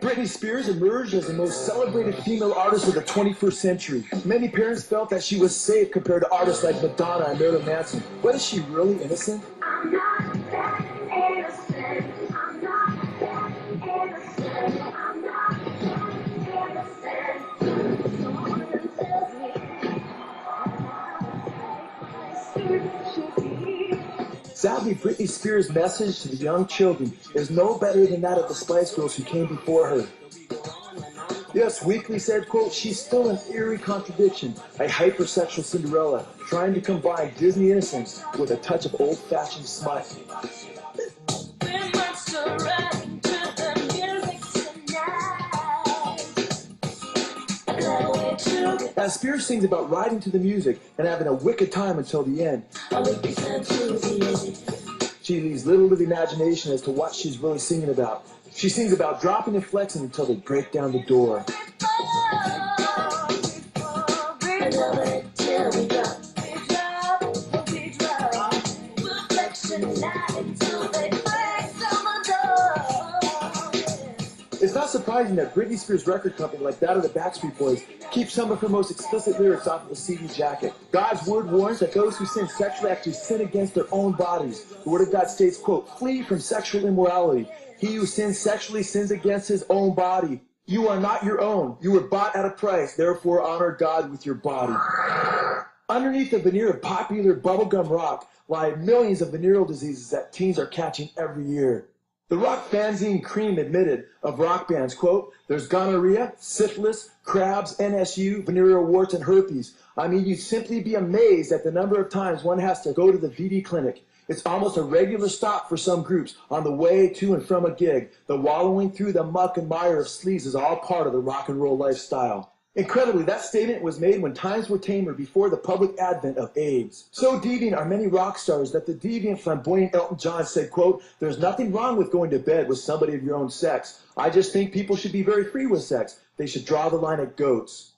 Britney Spears emerged as the most celebrated female artist of the 21st century. Many parents felt that she was safe compared to artists like Madonna and Marilyn Manson. But is she really innocent? I'm not that innocent. I'm not that innocent. I'm not that innocent. Someone tells me. Sadly, Britney Spears' message to the young children is no better than that of the Spice Girls who came before her. Yes, Weekly said, quote, she's still an eerie contradiction, a hypersexual Cinderella, trying to combine Disney innocence with a touch of old-fashioned smut. As Spears sings about riding to the music and having a wicked time until the end, she leaves little to the imagination as to what she's really singing about. She sings about dropping and flexing until they break down the door. It's not surprising that Britney Spears' record company, like that of the Backstreet Boys, keeps some of her most explicit lyrics off of the CD jacket. God's word warns that those who sin sexually actually sin against their own bodies. The word of God states, quote, flee from sexual immorality. He who sins sexually sins against his own body. You are not your own. You were bought at a price. Therefore, honor God with your body. Underneath the veneer of popular bubblegum rock lie millions of venereal diseases that teens are catching every year. The rock fanzine Cream admitted of rock bands, quote, there's gonorrhea, syphilis, crabs, NSU, venereal warts, and herpes. I mean, you'd simply be amazed at the number of times one has to go to the VD clinic. It's almost a regular stop for some groups on the way to and from a gig. The wallowing through the muck and mire of sleaze is all part of the rock and roll lifestyle. Incredibly, that statement was made when times were tamer before the public advent of AIDS. So deviant are many rock stars that the deviant, flamboyant Elton John said, quote, there's nothing wrong with going to bed with somebody of your own sex. I just think people should be very free with sex. They should draw the line at goats.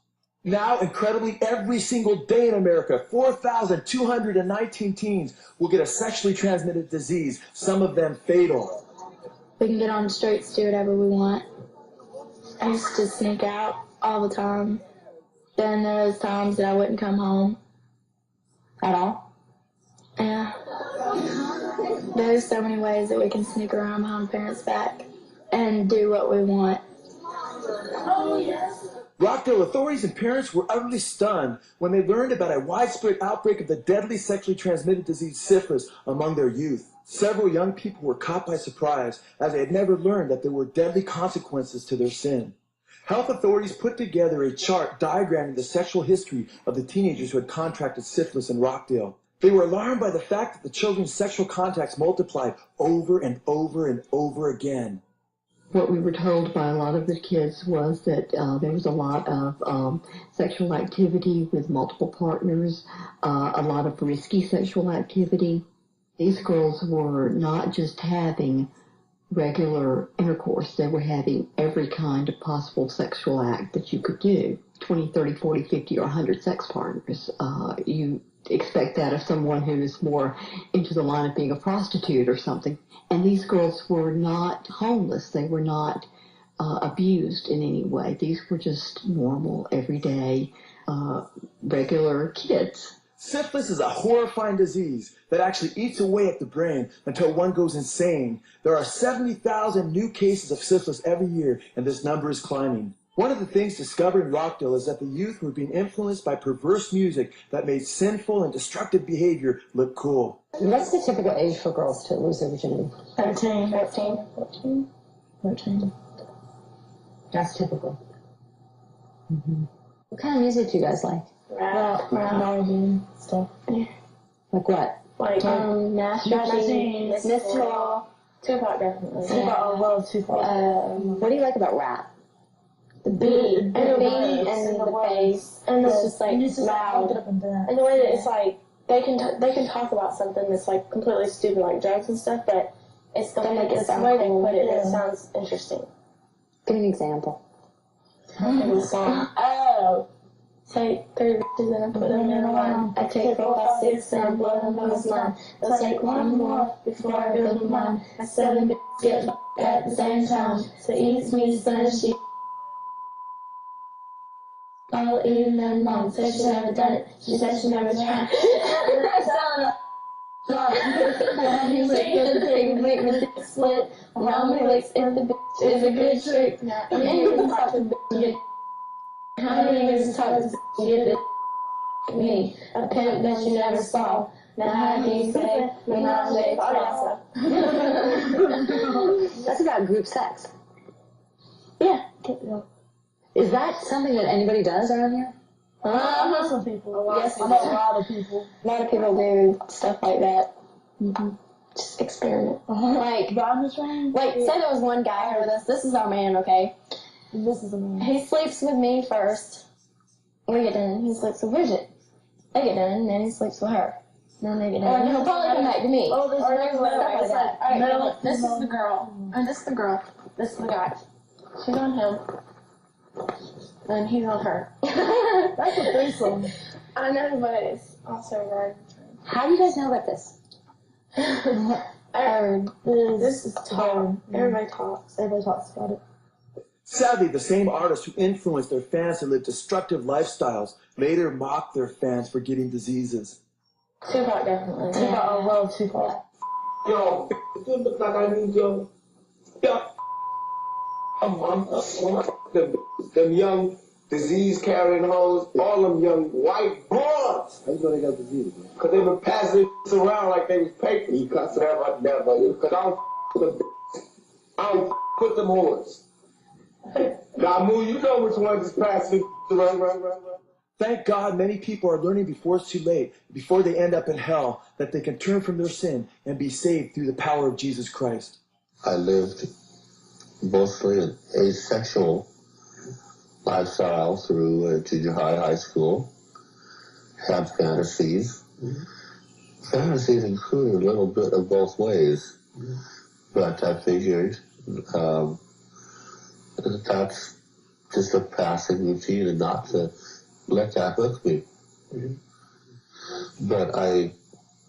Now, incredibly, every single day in America, 4,219 teens will get a sexually transmitted disease, some of them fatal. We can get on the streets, do whatever we want. I used to sneak out all the time. Then there was times that I wouldn't come home at all. Yeah. There's so many ways that we can sneak around behind parents' back and do what we want. Oh, yes. Rockdale authorities and parents were utterly stunned when they learned about a widespread outbreak of the deadly sexually transmitted disease syphilis among their youth. Several young people were caught by surprise as they had never learned that there were deadly consequences to their sin. Health authorities put together a chart diagramming the sexual history of the teenagers who had contracted syphilis in Rockdale. They were alarmed by the fact that the children's sexual contacts multiplied over and over and over again. What we were told by a lot of the kids was that there was a lot of sexual activity with multiple partners, a lot of risky sexual activity. These girls were not just having regular intercourse, they were having every kind of possible sexual act that you could do. 20, 30, 40, 50, or 100 sex partners. You expect that of someone who is more into the line of being a prostitute or something. And these girls were not homeless. They were not abused in any way. These were just normal, everyday, regular kids. Syphilis is a horrifying disease that actually eats away at the brain until one goes insane. There are 70,000 new cases of syphilis every year, and this number is climbing. One of the things discovered in Rockdale is that the youth were being influenced by perverse music that made sinful and destructive behavior look cool. What's the typical age for girls to lose their virginity? 13. 13. That's typical. Mm-hmm. What kind of music do you guys like? Rap, R&B stuff. Yeah. Like what? Like Ministries, Tupac definitely. Tupac, I love Tupac. What do you like about rap? The beat, and the bass, and it's just like loud, and the way that it's like they can talk about something that's like completely stupid, like drugs and stuff, but it's the way they put it. It sounds interesting. Give me an example. In the song. Take 3 bitches and I put them in one. I take 4, 5, 6 and I blow them on this line. They'll take one more before I build them mine. My 7 bitches get fucked at the same time. So eats me, son, she all eating them mom. Said she never done it. She said she never tried. He licked the pig, make my dick split. Mommy licks if the bitch is a good trick. How many niggas talk to bitch and get? How many niggas talk to bitch and get this? Me, a pimp that you never saw. Now how do you say menage a trois? That's about group sex. Yeah. Is that something that anybody does around here? I know some people. Yes, I know a lot of people. A lot of people do stuff like that. Just experiment. Like, say there was one guy here with us. This is our man, okay? This is a man. He sleeps with me first. We get done. He sleeps with Bridget. They get done, and then he sleeps with her. Then they get done. And he'll probably come back to me. Oh, there's Or no stuff way. like It's that. like, Alright, look, this is the girl. And this is the girl. This is the guy. She's on him. And he's on her. That's a threesome. I know, but it's also right. How do you guys know about this? This is talk. Everybody talks. Everybody talks about it. Sadly, the same artists who influenced their fans to live destructive lifestyles later mock their fans for getting diseases. Tupac definitely. Tupac, I love Tupac. Yo, you look like I need your. Yeah. Them young disease-carrying hoes, all them young white broads. How you know they got disease, man? Cause they been passing around like they was paper. You cuss never. Cause I don't put them whores. Now, Moo, you know which ones is passing around. Thank God many people are learning before it's too late, before they end up in hell, that they can turn from their sin and be saved through the power of Jesus Christ. I lived mostly an asexual lifestyle through junior high school. Had fantasies. Fantasies included a little bit of both ways. But I figured that's just a passing routine and not to let that hook me. But I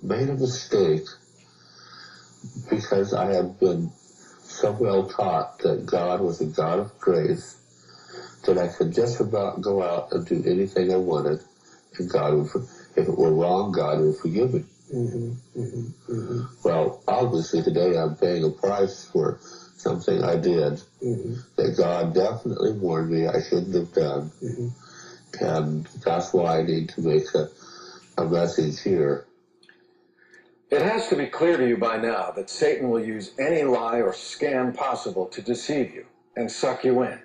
made a mistake because I had been so well taught that God was a God of grace that I could just about go out and do anything I wanted, and God would, if it were wrong, God would forgive me. Well, obviously today I'm paying a price for something I did that God definitely warned me I shouldn't have done. And that's why I need to make a message here. It has to be clear to you by now that Satan will use any lie or scam possible to deceive you and suck you in.